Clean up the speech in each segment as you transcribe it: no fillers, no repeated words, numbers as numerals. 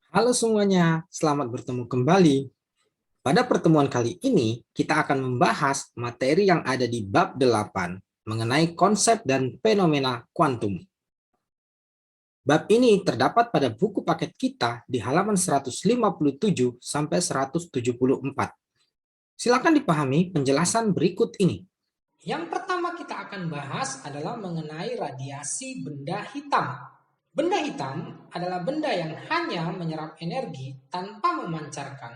Halo semuanya, selamat bertemu kembali. Pada pertemuan kali ini, kita akan membahas materi yang ada di bab 8 mengenai konsep dan fenomena kuantum. Bab ini terdapat pada buku paket kita di halaman 157 sampai 174. Silakan dipahami penjelasan berikut ini. Yang pertama kita akan bahas adalah mengenai radiasi benda hitam. Benda hitam adalah benda yang hanya menyerap energi tanpa memancarkan,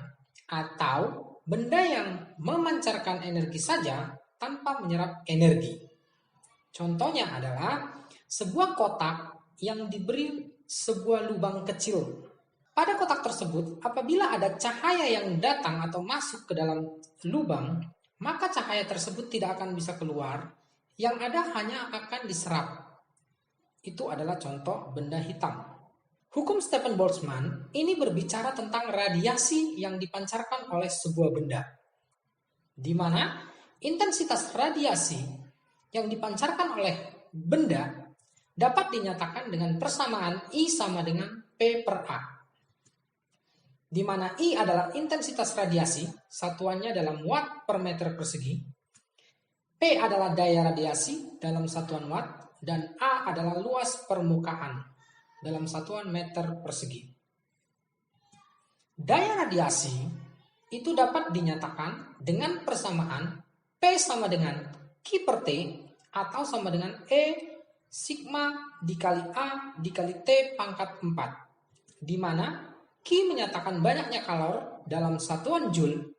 atau benda yang memancarkan energi saja tanpa menyerap energi. Contohnya adalah sebuah kotak yang diberi sebuah lubang kecil. Pada kotak tersebut, apabila ada cahaya yang datang atau masuk ke dalam lubang, maka cahaya tersebut tidak akan bisa keluar, yang ada hanya akan diserap. Itu adalah contoh benda hitam. Hukum Stephen Boltzmann ini berbicara tentang radiasi yang dipancarkan oleh sebuah benda, di mana intensitas radiasi yang dipancarkan oleh benda dapat dinyatakan dengan persamaan I sama dengan P per A, di mana I adalah intensitas radiasi, satuannya dalam watt per meter persegi, P adalah daya radiasi dalam satuan watt, dan A adalah luas permukaan dalam satuan meter persegi. Daya radiasi itu dapat dinyatakan dengan persamaan P sama dengan Q per T atau sama dengan E sigma dikali A dikali T pangkat 4, di mana Q menyatakan banyaknya kalor dalam satuan joule,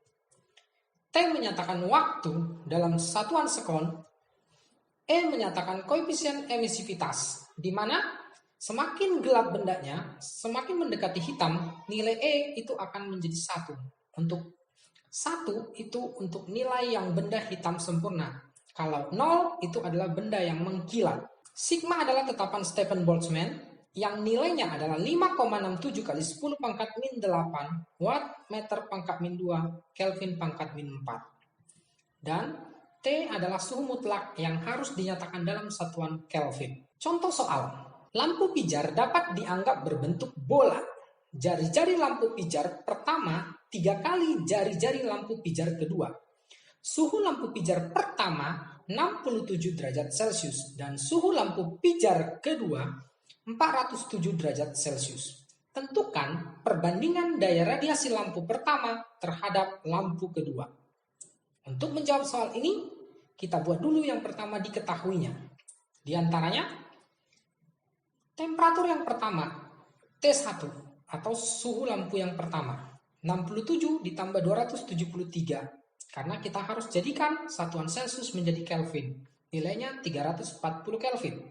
T menyatakan waktu dalam satuan sekon, E menyatakan koefisien emisivitas, di mana semakin gelap bendanya, semakin mendekati hitam, nilai E itu akan menjadi 1. Untuk 1 itu untuk nilai yang benda hitam sempurna. Kalau 0 itu adalah benda yang mengkilat. Sigma adalah tetapan Stephen Boltzmann yang nilainya adalah 5,67 kali 10 pangkat min 8 watt meter pangkat min 2 Kelvin pangkat min 4. Dan T adalah suhu mutlak yang harus dinyatakan dalam satuan Kelvin. Contoh soal, lampu pijar dapat dianggap berbentuk bola. Jari-jari lampu pijar pertama 3 kali jari-jari lampu pijar kedua. Suhu lampu pijar pertama 67 derajat Celcius dan suhu lampu pijar kedua 407 derajat Celcius. Tentukan perbandingan daya radiasi lampu pertama terhadap lampu kedua. Untuk menjawab soal ini, kita buat dulu yang pertama diketahuinya. Di antaranya, temperatur yang pertama, T1 atau suhu lampu yang pertama, 67 ditambah 273, karena kita harus jadikan satuan Celcius menjadi Kelvin. Nilainya 340 Kelvin.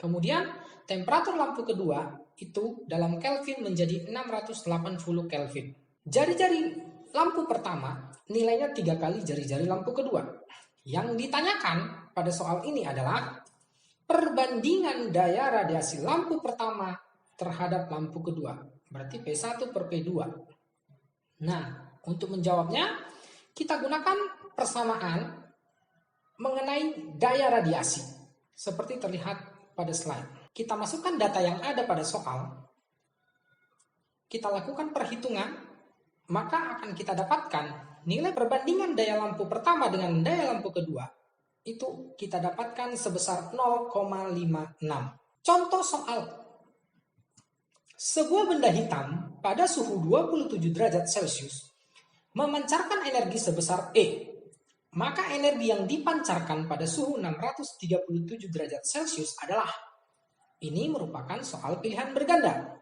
Kemudian, temperatur lampu kedua itu dalam Kelvin menjadi 680 Kelvin. Jari-jari lampu pertama nilainya 3 kali jari-jari lampu kedua. Yang ditanyakan pada soal ini adalah perbandingan daya radiasi lampu pertama terhadap lampu kedua. Berarti P1 per P2. Nah, untuk menjawabnya, kita gunakan persamaan mengenai daya radiasi. Seperti terlihat pada slide. Kita masukkan data yang ada pada soal. Kita lakukan perhitungan, maka akan kita dapatkan nilai perbandingan daya lampu pertama dengan daya lampu kedua. Itu kita dapatkan sebesar 0,56. Contoh soal. Sebuah benda hitam pada suhu 27 derajat Celcius memancarkan energi sebesar E. Maka energi yang dipancarkan pada suhu 637 derajat Celcius adalah, ini merupakan soal pilihan berganda.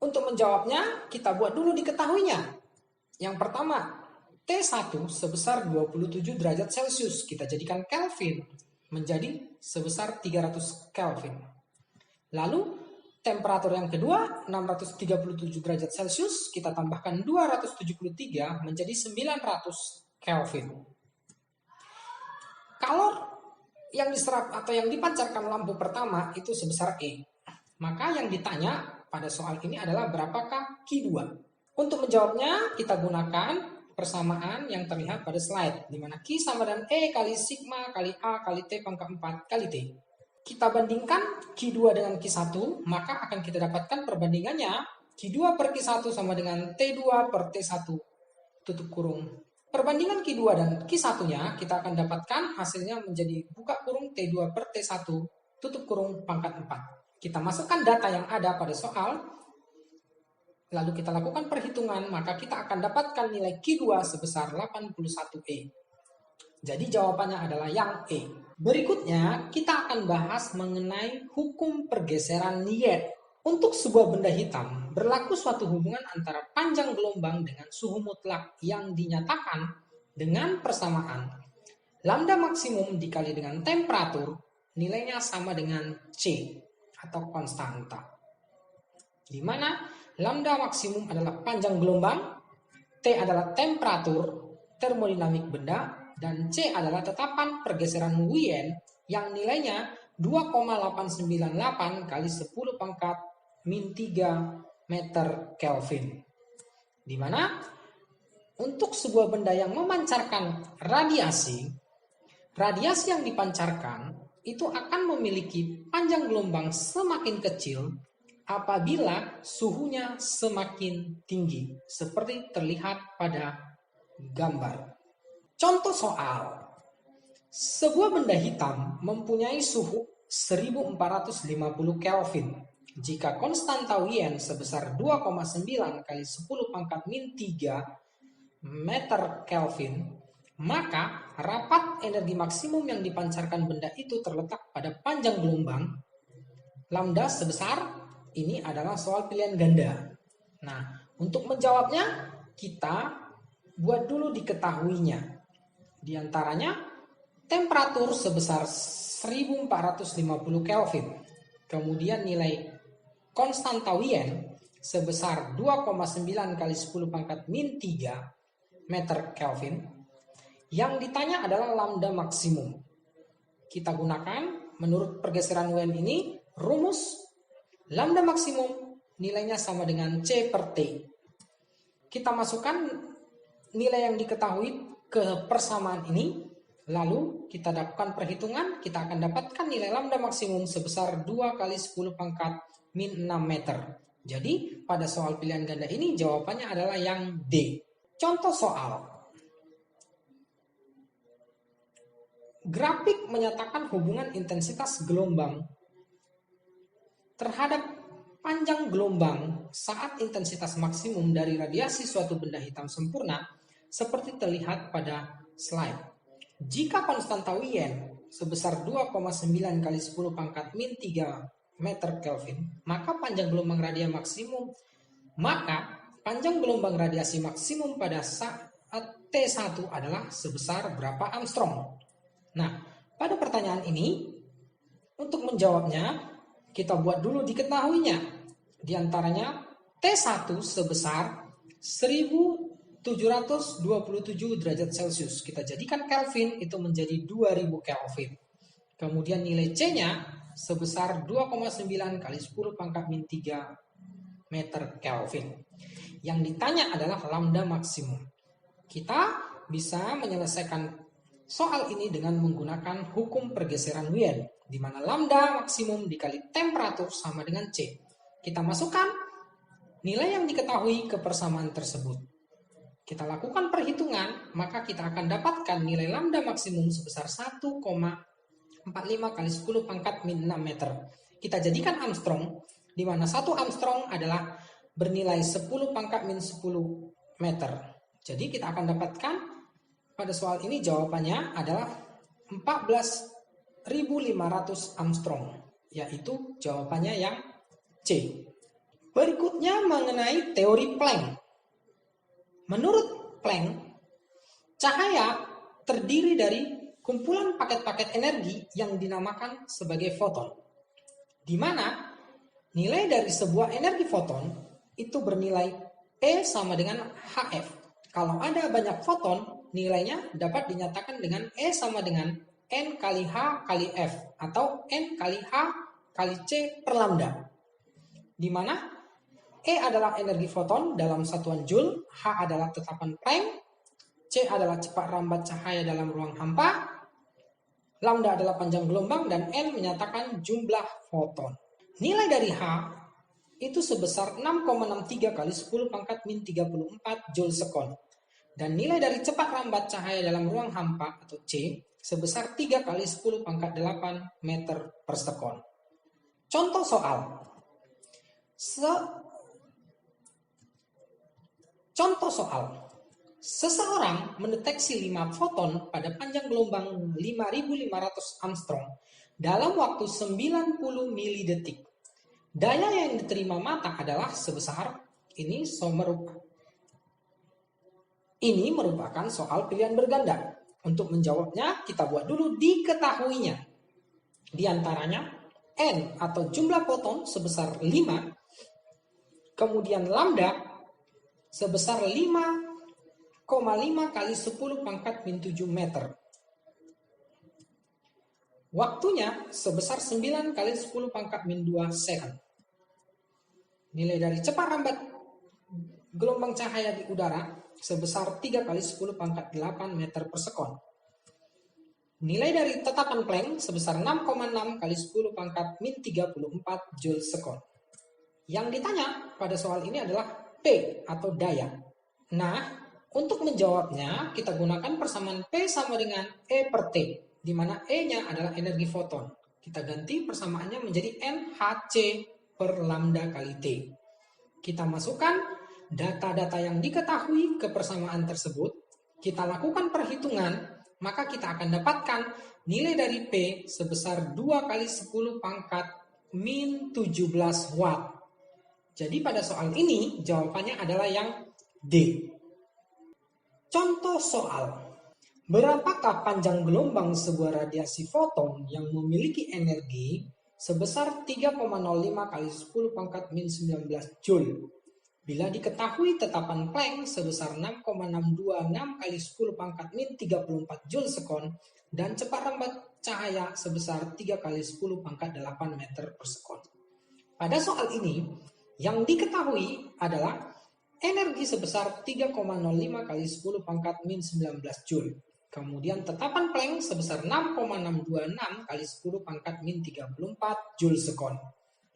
Untuk menjawabnya, kita buat dulu diketahuinya. Yang pertama, T1 sebesar 27 derajat Celcius. Kita jadikan Kelvin menjadi sebesar 300 Kelvin. Lalu, temperatur yang kedua, 637 derajat Celcius. Kita tambahkan 273 menjadi 900 Kelvin. Kalor yang diserap atau yang dipancarkan lampu pertama itu sebesar E. Maka yang ditanya pada soal ini adalah berapakah Q2. Untuk menjawabnya, kita gunakan persamaan yang terlihat pada slide, di mana Q sama dengan E kali sigma kali A kali T pangkat 4 kali T. Kita bandingkan Q2 dengan Q1, maka akan kita dapatkan perbandingannya Q2 per Q1 sama dengan T2 per T1 tutup kurung. Perbandingan Q2 dan Q1-nya kita akan dapatkan hasilnya menjadi buka kurung T2 per T1 tutup kurung pangkat 4. Kita masukkan data yang ada pada soal, lalu kita lakukan perhitungan, maka kita akan dapatkan nilai Q2 sebesar 81E. Jadi jawabannya adalah yang E. Berikutnya kita akan bahas mengenai hukum pergeseran Nied. Untuk sebuah benda hitam, berlaku suatu hubungan antara panjang gelombang dengan suhu mutlak yang dinyatakan dengan persamaan lambda maksimum dikali dengan temperatur, nilainya sama dengan C atau konstanta. Di mana lambda maksimum adalah panjang gelombang, T adalah temperatur termodinamik benda, dan C adalah tetapan pergeseran Wien yang nilainya 2,898 kali 10 pangkat min 3 meter Kelvin. Di mana untuk sebuah benda yang memancarkan radiasi yang dipancarkan itu akan memiliki panjang gelombang semakin kecil apabila suhunya semakin tinggi, seperti terlihat pada gambar. Contoh soal. Sebuah benda hitam mempunyai suhu 1450 Kelvin. Jika konstanta Wien sebesar 2,9 kali 10 pangkat min 3 meter Kelvin, maka rapat energi maksimum yang dipancarkan benda itu terletak pada panjang gelombang lambda sebesar, ini adalah soal pilihan ganda. Nah, untuk menjawabnya kita buat dulu diketahuinya. Di antaranya temperatur sebesar 1450 Kelvin. Kemudian nilai konstanta Wien sebesar 2,9 kali 10 pangkat min 3 meter Kelvin. Yang ditanya adalah lambda maksimum. Kita gunakan menurut pergeseran Wien ini rumus lambda maksimum nilainya sama dengan C per T. Kita masukkan nilai yang diketahui ke persamaan ini, lalu kita lakukan perhitungan, kita akan dapatkan nilai lambda maksimum sebesar 2 kali 10 pangkat min 6 meter. Jadi pada soal pilihan ganda ini jawabannya adalah yang D. Contoh soal. Grafik menyatakan hubungan intensitas gelombang terhadap panjang gelombang saat intensitas maksimum dari radiasi suatu benda hitam sempurna seperti terlihat pada slide. Jika konstanta Wien sebesar 2,9 kali 10 pangkat min 3 meter Kelvin, maka panjang gelombang radiasi maksimum pada saat T1 adalah sebesar berapa Armstrong. Nah, pada pertanyaan ini, untuk menjawabnya, kita buat dulu diketahuinya. Di antaranya, T1 sebesar 1727 derajat Celcius. Kita jadikan Kelvin itu menjadi 2000 Kelvin. Kemudian nilai C-nya sebesar 2,9 kali 10 pangkat min 3 meter Kelvin. Yang ditanya adalah lambda maksimum. Kita bisa menyelesaikan soal ini dengan menggunakan hukum pergeseran Wien, di mana lambda maksimum dikali temperatur sama dengan C. Kita masukkan nilai yang diketahui ke persamaan tersebut. Kita lakukan perhitungan, maka kita akan dapatkan nilai lambda maksimum sebesar 1,45 kali 10 pangkat min 6 meter. Kita jadikan Armstrong, di mana 1 Armstrong adalah bernilai 10 pangkat min 10 meter. Jadi kita akan dapatkan pada soal ini jawabannya adalah 14.500 Armstrong, yaitu jawabannya yang C. Berikutnya mengenai teori Planck. Menurut Planck, cahaya terdiri dari kumpulan paket-paket energi yang dinamakan sebagai foton, di mana nilai dari sebuah energi foton itu bernilai E sama dengan HF. Kalau ada banyak foton, nilainya dapat dinyatakan dengan E sama dengan N kali H kali F atau N kali H kali C per lambda. Di mana E adalah energi foton dalam satuan Joule, H adalah tetapan Planck, C adalah cepat rambat cahaya dalam ruang hampa, lambda adalah panjang gelombang, dan N menyatakan jumlah foton. Nilai dari H itu sebesar 6,63 kali 10 pangkat min 34 Joule sekon. Dan nilai dari cepat rambat cahaya dalam ruang hampa atau C sebesar 3 kali 10 pangkat 8 meter per sekon. Contoh soal. Contoh soal. Seseorang mendeteksi 5 foton pada panjang gelombang 5.500 Armstrong dalam waktu 90 milidetik. Daya yang diterima mata adalah sebesar ini merupakan soal pilihan berganda. Untuk menjawabnya, kita buat dulu diketahuinya. Di antaranya, N atau jumlah foton sebesar 5, kemudian lambda sebesar 5,5 kali 10 pangkat min 7 meter. Waktunya sebesar 9 kali 10 pangkat min 2 second. Nilai dari cepat rambat gelombang cahaya di udara sebesar 3 kali 10 pangkat 8 meter per sekon. Nilai dari tetapan Planck sebesar 6,6 kali 10 pangkat min 34 Joule sekon. Yang ditanya pada soal ini adalah P atau daya. Nah, untuk menjawabnya kita gunakan persamaan P sama dengan E per T, di mana E-nya adalah energi foton. Kita ganti persamaannya menjadi NHC per lambda kali T. Kita masukkan data-data yang diketahui ke persamaan tersebut, kita lakukan perhitungan, maka kita akan dapatkan nilai dari P sebesar 2 kali 10 pangkat min 17 watt. Jadi pada soal ini jawabannya adalah yang D. Contoh soal. Berapakah panjang gelombang sebuah radiasi foton yang memiliki energi sebesar 3,05 kali 10 pangkat min 19 Joule? Bila diketahui tetapan Planck sebesar 6,626 kali 10 pangkat min 34 Joule sekon dan cepat rambat cahaya sebesar 3 kali 10 pangkat 8 meter per sekon. Pada soal ini, yang diketahui adalah energi sebesar 3,05 kali 10 pangkat min 19 Joule. Kemudian tetapan Planck sebesar 6,626 kali 10 pangkat min 34 Joule sekon.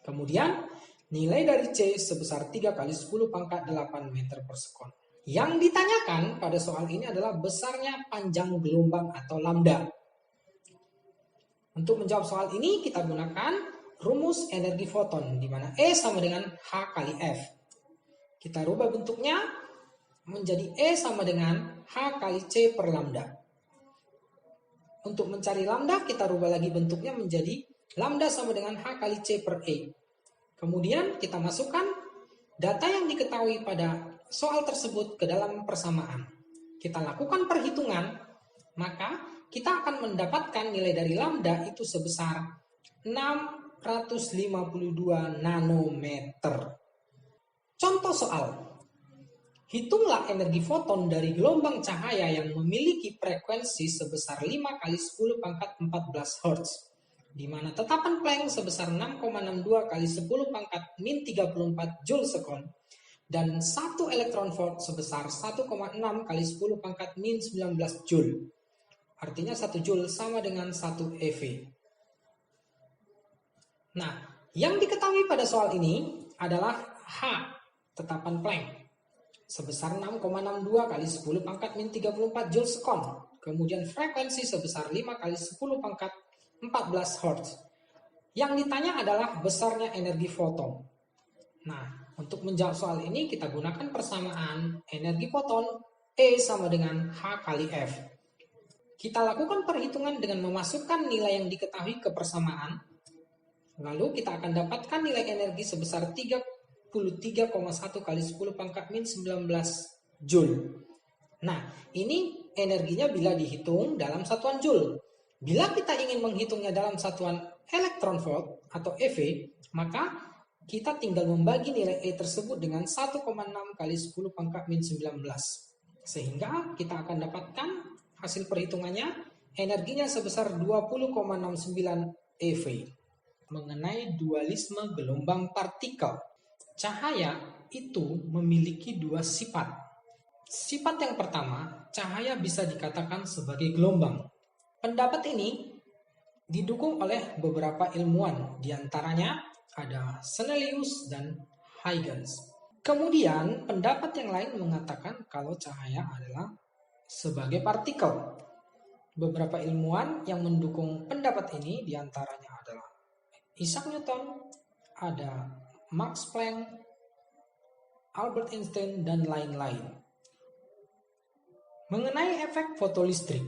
Kemudian nilai dari C sebesar 3 kali 10 pangkat 8 meter per sekon. Yang ditanyakan pada soal ini adalah besarnya panjang gelombang atau lambda. Untuk menjawab soal ini kita gunakan rumus energi foton, di mana E sama dengan H kali F. Kita rubah bentuknya menjadi E sama dengan H kali C per lambda. Untuk mencari lambda, kita rubah lagi bentuknya menjadi lambda sama dengan H kali C per E. Kemudian kita masukkan data yang diketahui pada soal tersebut ke dalam persamaan. Kita lakukan perhitungan, maka kita akan mendapatkan nilai dari lambda itu sebesar 652 nanometer. Contoh soal. Hitunglah energi foton dari gelombang cahaya yang memiliki frekuensi sebesar 5 kali 10 pangkat 14 Hz, di mana tetapan Planck sebesar 6,62 kali 10 pangkat min 34 Joule sekon, dan 1 elektron volt sebesar 1,6 kali 10 pangkat min 19 Joule. Artinya 1 Joule sama dengan 1 eV. Nah, yang diketahui pada soal ini adalah H, tetapan Planck, sebesar 6,62 kali 10 pangkat min 34 Joule sekon. Kemudian frekuensi sebesar 5 kali 10 pangkat 14 Hz. Yang ditanya adalah besarnya energi foton. Nah, untuk menjawab soal ini kita gunakan persamaan energi foton E sama dengan H kali F. Kita lakukan perhitungan dengan memasukkan nilai yang diketahui ke persamaan. Lalu kita akan dapatkan nilai energi sebesar 33,1 kali 10 pangkat min 19 Joule. Nah, ini energinya bila dihitung dalam satuan Joule. Bila kita ingin menghitungnya dalam satuan elektron volt atau eV, maka kita tinggal membagi nilai E tersebut dengan 1,6 kali 10 pangkat min 19. Sehingga kita akan dapatkan hasil perhitungannya, energinya sebesar 20,69 eV. Mengenai dualisme gelombang partikel. Cahaya itu memiliki dua sifat. Sifat yang pertama, cahaya bisa dikatakan sebagai gelombang. Pendapat ini didukung oleh beberapa ilmuwan, diantaranya ada Snellius dan Huygens. Kemudian pendapat yang lain mengatakan kalau cahaya adalah sebagai partikel. Beberapa ilmuwan yang mendukung pendapat ini diantaranya adalah Isaac Newton, ada Max Planck, Albert Einstein, dan lain-lain. Mengenai efek fotolistrik.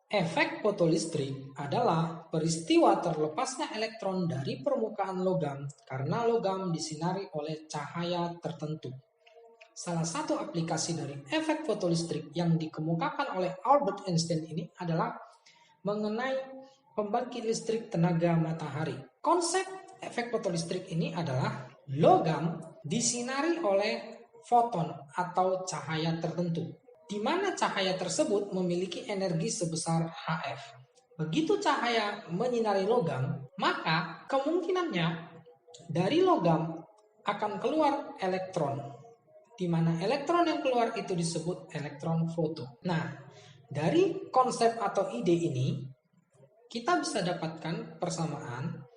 Efek fotolistrik adalah peristiwa terlepasnya elektron dari permukaan logam karena logam disinari oleh cahaya tertentu. Salah satu aplikasi dari efek fotolistrik yang dikemukakan oleh Albert Einstein ini adalah mengenai pembangkit listrik tenaga matahari. Konsep efek fotolistrik ini adalah logam disinari oleh foton atau cahaya tertentu, di mana cahaya tersebut memiliki energi sebesar Hf. Begitu cahaya menyinari logam, maka kemungkinannya dari logam akan keluar elektron, di mana elektron yang keluar itu disebut elektron foto. Nah, dari konsep atau ide ini, kita bisa dapatkan persamaan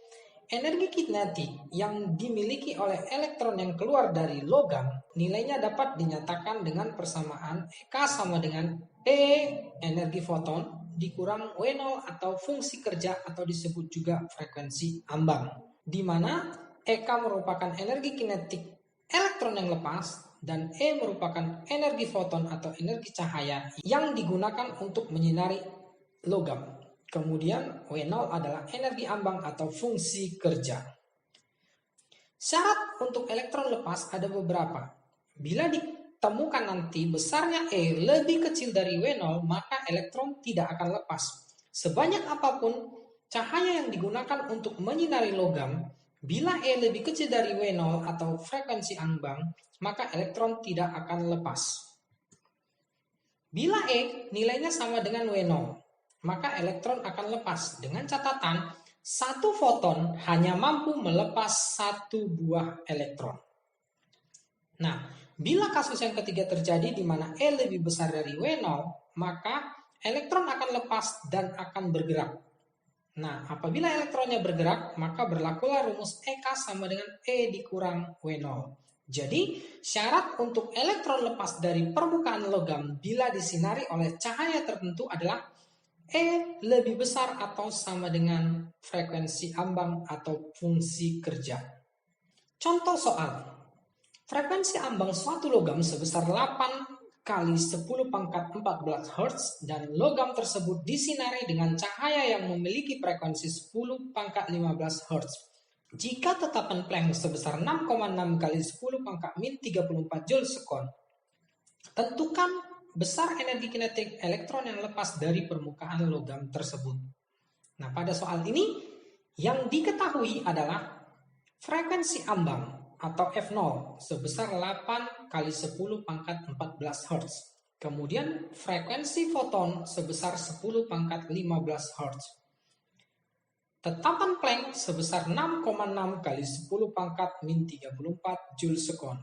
energi kinetik yang dimiliki oleh elektron yang keluar dari logam, nilainya dapat dinyatakan dengan persamaan EK sama dengan E energi foton dikurang W0 atau fungsi kerja atau disebut juga frekuensi ambang, di mana EK merupakan energi kinetik elektron yang lepas dan E merupakan energi foton atau energi cahaya yang digunakan untuk menyinari logam. Kemudian W0 adalah energi ambang atau fungsi kerja. Syarat untuk elektron lepas ada beberapa. Bila ditemukan nanti besarnya E lebih kecil dari W0, maka elektron tidak akan lepas. Sebanyak apapun cahaya yang digunakan untuk menyinari logam, bila E lebih kecil dari W0 atau frekuensi ambang, maka elektron tidak akan lepas. Bila E nilainya sama dengan W0, maka elektron akan lepas dengan catatan satu foton hanya mampu melepas satu buah elektron. Nah, bila kasus yang ketiga terjadi di mana E lebih besar dari W0, maka elektron akan lepas dan akan bergerak. Nah, apabila elektronnya bergerak, maka berlakulah rumus EK sama dengan E dikurang W0. Jadi, syarat untuk elektron lepas dari permukaan logam bila disinari oleh cahaya tertentu adalah E lebih besar atau sama dengan frekuensi ambang atau fungsi kerja. Contoh soal. Frekuensi ambang suatu logam sebesar 8 kali 10 pangkat 14 Hz dan logam tersebut disinari dengan cahaya yang memiliki frekuensi 10 pangkat 15 Hz. Jika tetapan Planck sebesar 6,6 kali 10 pangkat min 34 Joule sekon, tentukan besar energi kinetik elektron yang lepas dari permukaan logam tersebut. Nah, pada soal ini yang diketahui adalah frekuensi ambang atau F0 sebesar 8 kali 10 pangkat 14 Hz. Kemudian frekuensi foton sebesar 10 pangkat 15 Hz. Tetapan Planck sebesar 6,6 kali 10 pangkat min 34 Joule sekon.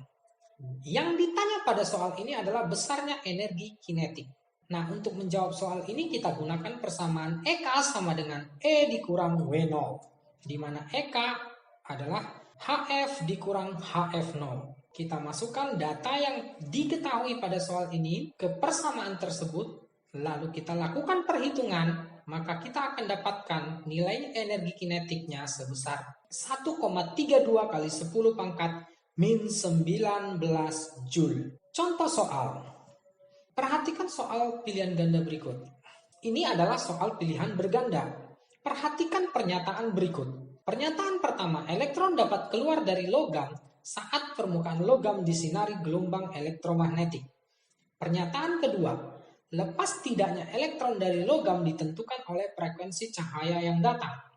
Yang ditanya pada soal ini adalah besarnya energi kinetik. Nah, untuk menjawab soal ini kita gunakan persamaan EK sama dengan E dikurang W0, di mana EK adalah HF dikurang HF0. Kita masukkan data yang diketahui pada soal ini ke persamaan tersebut, lalu kita lakukan perhitungan, maka kita akan dapatkan nilai energi kinetiknya sebesar 1,32 kali 10 pangkat min 19 Joule. Contoh soal. Perhatikan soal pilihan ganda berikut. Ini adalah soal pilihan berganda. Perhatikan pernyataan berikut. Pernyataan pertama, elektron dapat keluar dari logam saat permukaan logam disinari gelombang elektromagnetik. Pernyataan kedua, lepas tidaknya elektron dari logam ditentukan oleh frekuensi cahaya yang datang.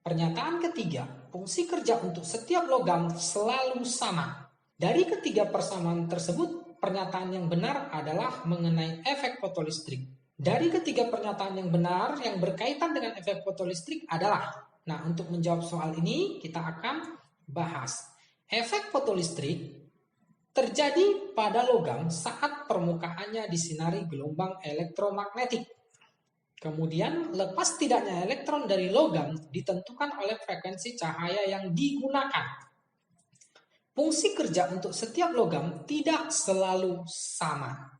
Pernyataan ketiga, fungsi kerja untuk setiap logam selalu sama. Dari ketiga persamaan tersebut, pernyataan yang benar adalah mengenai efek fotolistrik. Dari ketiga pernyataan yang benar yang berkaitan dengan efek fotolistrik adalah, nah untuk menjawab soal ini kita akan bahas. Efek fotolistrik terjadi pada logam saat permukaannya disinari gelombang elektromagnetik. Kemudian lepas tidaknya elektron dari logam ditentukan oleh frekuensi cahaya yang digunakan. Fungsi kerja untuk setiap logam tidak selalu sama.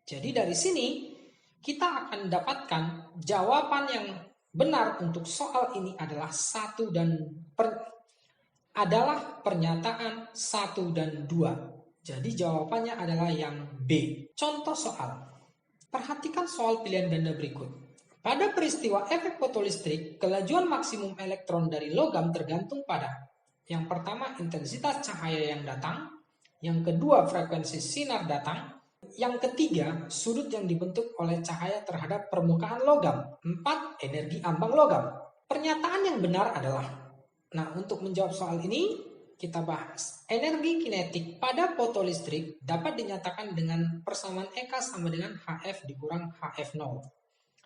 Jadi dari sini kita akan dapatkan jawaban yang benar untuk soal ini adalah adalah pernyataan 1 dan 2. Jadi jawabannya adalah yang B. Contoh soal. Perhatikan soal pilihan ganda berikut. Pada peristiwa efek fotolistrik, kelajuan maksimum elektron dari logam tergantung pada yang pertama intensitas cahaya yang datang, yang kedua frekuensi sinar datang, yang ketiga sudut yang dibentuk oleh cahaya terhadap permukaan logam, 4 energi ambang logam. Pernyataan yang benar adalah, nah untuk menjawab soal ini kita bahas. Energi kinetik pada fotolistrik dapat dinyatakan dengan persamaan EK sama dengan HF dikurang HF0.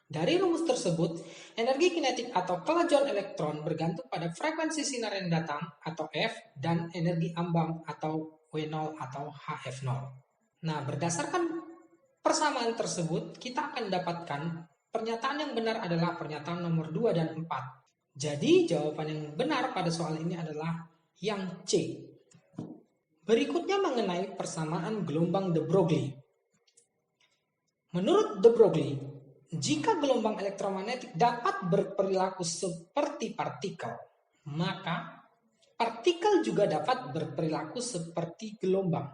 Dari rumus tersebut, energi kinetik atau kelajuan elektron bergantung pada frekuensi sinar yang datang atau F dan energi ambang atau W0 atau HF0. Nah, berdasarkan persamaan tersebut, kita akan dapatkan pernyataan yang benar adalah pernyataan nomor 2 dan 4. Jadi, jawaban yang benar pada soal ini adalah yang C. Berikutnya mengenai persamaan gelombang de Broglie. Menurut de Broglie, jika gelombang elektromagnetik dapat berperilaku seperti partikel, maka partikel juga dapat berperilaku seperti gelombang.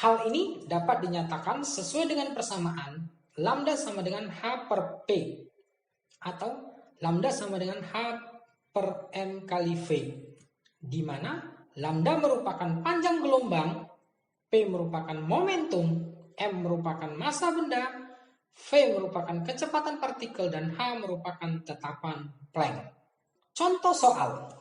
Hal ini dapat dinyatakan sesuai dengan persamaan lambda sama dengan H per P atau lambda sama dengan H per M kali V, di mana lambda merupakan panjang gelombang, P merupakan momentum, M merupakan massa benda, V merupakan kecepatan partikel, dan H merupakan tetapan Planck. Contoh soal.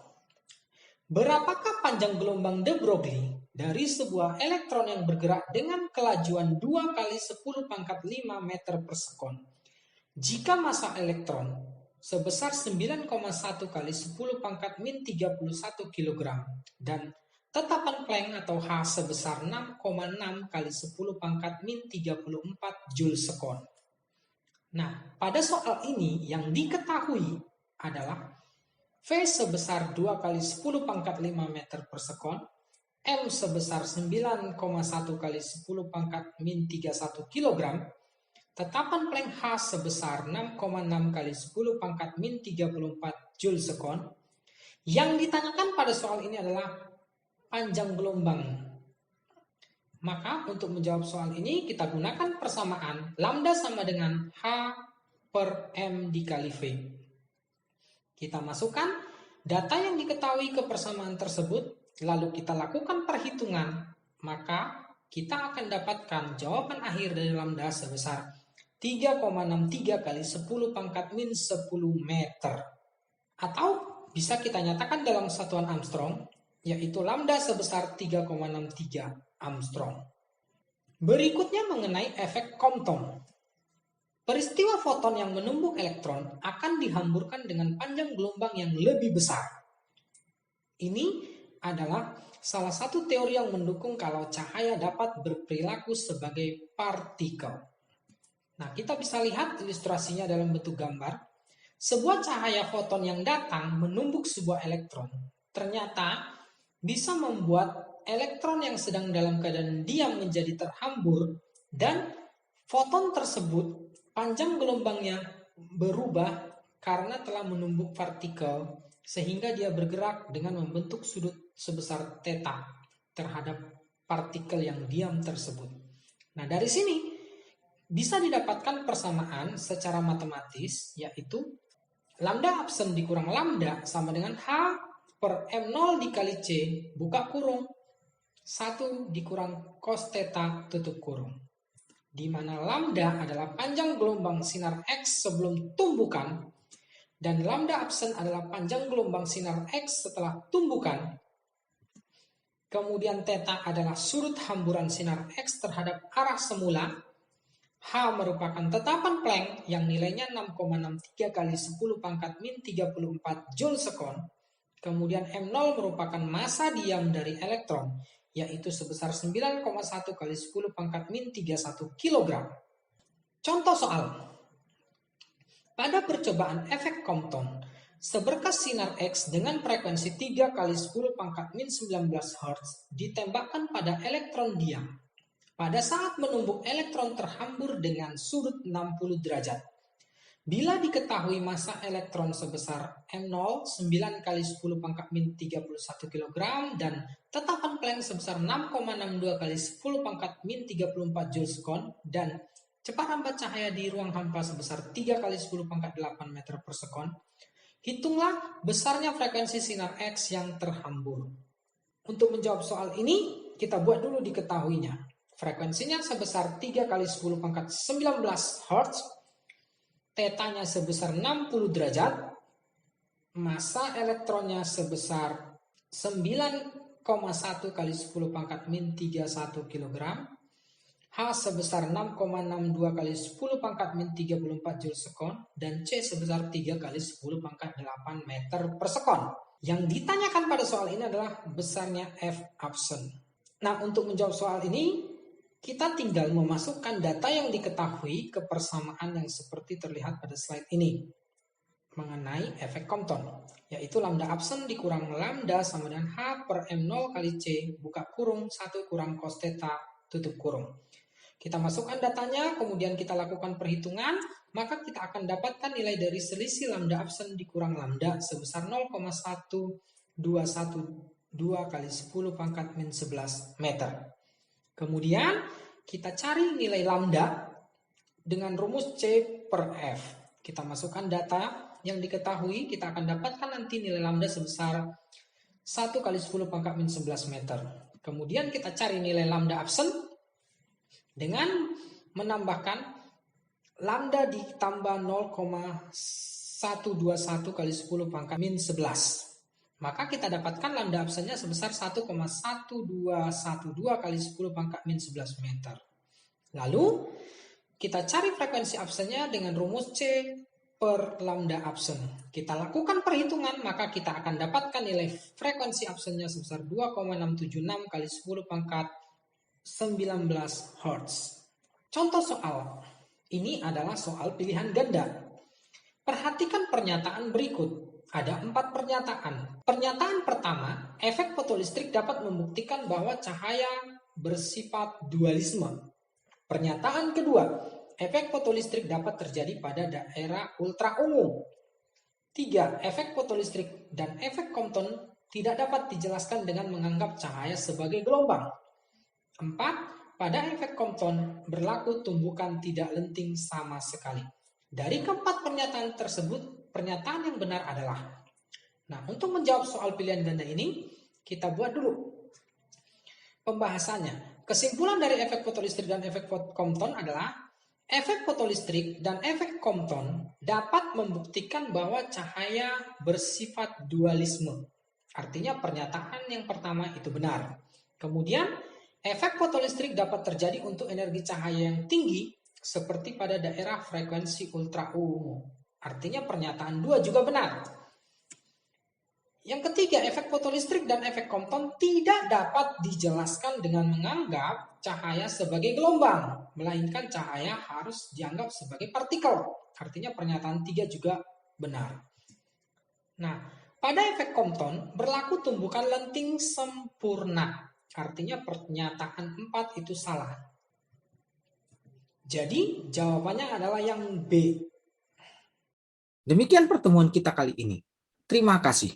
Berapakah panjang gelombang de Broglie dari sebuah elektron yang bergerak dengan kelajuan 2 kali 10 pangkat 5 meter per sekon jika massa elektron sebesar 9,1 kali 10 pangkat min 31 kg dan tetapan Planck atau H sebesar 6,6 kali 10 pangkat min 34 Joule sekon. Nah, pada soal ini yang diketahui adalah V sebesar 2 kali 10 pangkat 5 meter per sekon, M sebesar 9,1 kali 10 pangkat min 31 kg, tetapan Planck H sebesar 6,6 kali 10 pangkat min 34 Joule sekon. Yang ditanyakan pada soal ini adalah panjang gelombang. Maka untuk menjawab soal ini kita gunakan persamaan lambda sama dengan H per M dikali V. Kita masukkan data yang diketahui ke persamaan tersebut, lalu kita lakukan perhitungan, maka kita akan dapatkan jawaban akhir dari lambda sebesar 3,63 kali 10 pangkat min 10 meter. Atau bisa kita nyatakan dalam satuan Armstrong, yaitu lambda sebesar 3,63 Armstrong. Berikutnya mengenai efek Compton. Peristiwa foton yang menumbuk elektron akan dihamburkan dengan panjang gelombang yang lebih besar. Ini adalah salah satu teori yang mendukung kalau cahaya dapat berperilaku sebagai partikel. Nah, kita bisa lihat ilustrasinya dalam bentuk gambar. Sebuah cahaya foton yang datang menumbuk sebuah elektron ternyata bisa membuat elektron yang sedang dalam keadaan diam menjadi terhambur, dan foton tersebut panjang gelombangnya berubah karena telah menumbuk partikel sehingga dia bergerak dengan membentuk sudut sebesar theta terhadap partikel yang diam tersebut. Nah, dari sini bisa didapatkan persamaan secara matematis, yaitu lambda absen dikurang lambda sama dengan H per M0 dikali C buka kurung 1 dikurang cos theta tutup kurung, di mana lambda adalah panjang gelombang sinar X sebelum tumbukan dan lambda absen adalah panjang gelombang sinar X setelah tumbukan. Kemudian theta adalah sudut hamburan sinar X terhadap arah semula. H merupakan tetapan Planck yang nilainya 6,63 kali 10 pangkat min 34 Joule sekon. Kemudian M0 merupakan massa diam dari elektron, yaitu sebesar 9,1 kali 10 pangkat min 31 kg. Contoh soal. Pada percobaan efek Compton, seberkas sinar X dengan frekuensi 3 kali 10 pangkat min 19 Hz ditembakkan pada elektron diam. Pada saat menumbuk, elektron terhambur dengan sudut 60 derajat. Bila diketahui massa elektron sebesar M0 9 kali 10 pangkat min 31 kg dan tetapan Planck sebesar 6,62 kali 10 pangkat min 34 Joule/sekon dan cepat hampa cahaya di ruang hampa sebesar 3 kali 10 pangkat 8 meter per sekon, hitunglah besarnya frekuensi sinar X yang terhambur. Untuk menjawab soal ini, kita buat dulu diketahuinya. Frekuensinya sebesar 3 kali 10 pangkat 19 Hz, tetanya sebesar 60 derajat, massa elektronnya sebesar 9,1 kali 10 pangkat min 31 kg, H sebesar 6,62 kali 10 pangkat min 34 Joule/sekon, dan C sebesar 3 kali 10 pangkat 8 meter per sekon. Yang ditanyakan pada soal ini adalah besarnya F absen. Nah, untuk menjawab soal ini, kita tinggal memasukkan data yang diketahui ke persamaan yang seperti terlihat pada slide ini mengenai efek Compton, yaitu lambda absen dikurang lambda sama dengan H per M0 kali C buka kurung 1 kurang cos theta tutup kurung. Kita masukkan datanya, kemudian kita lakukan perhitungan, maka kita akan dapatkan nilai dari selisih lambda absen dikurang lambda sebesar 0,1212 kali 10 pangkat min 11 meter. Kemudian kita cari nilai lambda dengan rumus C per F. Kita masukkan data yang diketahui, kita akan dapatkan nanti nilai lambda sebesar 1 kali 10 pangkat min 11 meter. Kemudian kita cari nilai lambda absen dengan menambahkan lambda ditambah 0,121 kali 10 pangkat min 11. Maka kita dapatkan lambda absennya sebesar 1,1212 kali 10 pangkat min 11 meter. Lalu kita cari frekuensi absennya dengan rumus C per lambda absen. Kita lakukan perhitungan, maka kita akan dapatkan nilai frekuensi absennya sebesar 2,676 kali 10 pangkat 19 Hz. Contoh soal. Ini adalah soal pilihan ganda. Perhatikan pernyataan berikut. Ada 4 pernyataan. Pernyataan pertama, efek fotolistrik dapat membuktikan bahwa cahaya bersifat dualisme. Pernyataan kedua, efek fotolistrik dapat terjadi pada daerah ultra ungu. 3. Efek fotolistrik dan efek Compton tidak dapat dijelaskan dengan menganggap cahaya sebagai gelombang. 4. Pada efek Compton berlaku tumbukan tidak lenting sama sekali. Dari keempat pernyataan tersebut, pernyataan yang benar adalah. Nah, untuk menjawab soal pilihan ganda ini, kita buat dulu pembahasannya. Kesimpulan dari efek fotolistrik dan efek Compton adalah efek fotolistrik dan efek Compton dapat membuktikan bahwa cahaya bersifat dualisme. Artinya pernyataan yang pertama itu benar. Kemudian efek fotolistrik dapat terjadi untuk energi cahaya yang tinggi seperti pada daerah frekuensi ultra ungu. Artinya pernyataan 2 juga benar. Yang ketiga, efek fotolistrik dan efek Compton tidak dapat dijelaskan dengan menganggap cahaya sebagai gelombang, melainkan cahaya harus dianggap sebagai partikel. Artinya pernyataan 3 juga benar. Nah, pada efek Compton berlaku tumbukan lenting sempurna. Artinya pernyataan 4 itu salah. Jadi jawabannya adalah yang B. Demikian pertemuan kita kali ini. Terima kasih.